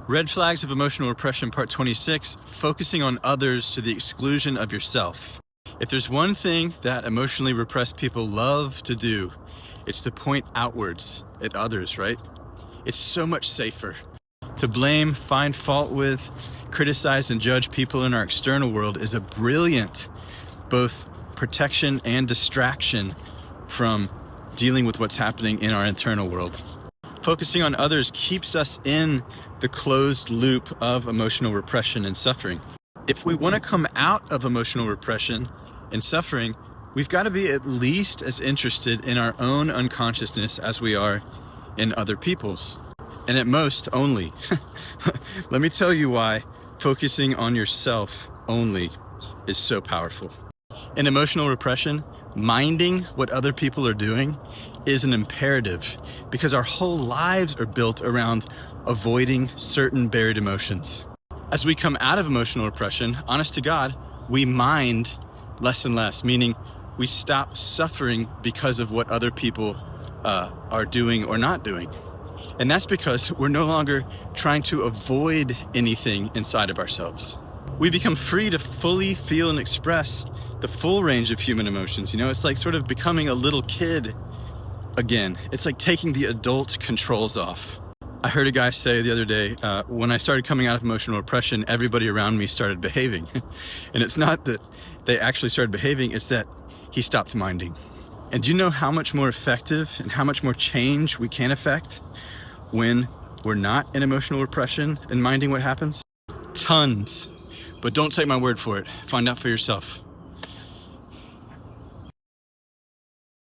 Red Flags of Emotional Repression, Part 26, focusing on others to the exclusion of yourself. If there's one thing that emotionally repressed people love to do, it's to point outwards at others, right? It's so much safer. To blame, find fault with, criticize, and judge people in our external world is a brilliant both protection and distraction from dealing with what's happening in our internal world. Focusing on others keeps us in the closed loop of emotional repression and suffering. If we want to come out of emotional repression and suffering, we've got to be at least as interested in our own unconsciousness as we are in other people's, and at most only. Let me tell you why focusing on yourself only is so powerful. In emotional repression, minding what other people are doing is an imperative because our whole lives are built around avoiding certain buried emotions. As we come out of emotional repression, honest to God, we mind less and less, meaning we stop suffering because of what other people are doing or not doing. And that's because we're no longer trying to avoid anything inside of ourselves. We become free to fully feel and express the full range of human emotions. You know, it's like sort of becoming a little kid again. It's like taking the adult controls off. I heard a guy say the other day, when I started coming out of emotional repression, everybody around me started behaving. And it's not that they actually started behaving, it's that he stopped minding. And do you know how much more effective and how much more change we can affect when we're not in emotional repression and minding what happens? Tons. But don't take my word for it. Find out for yourself.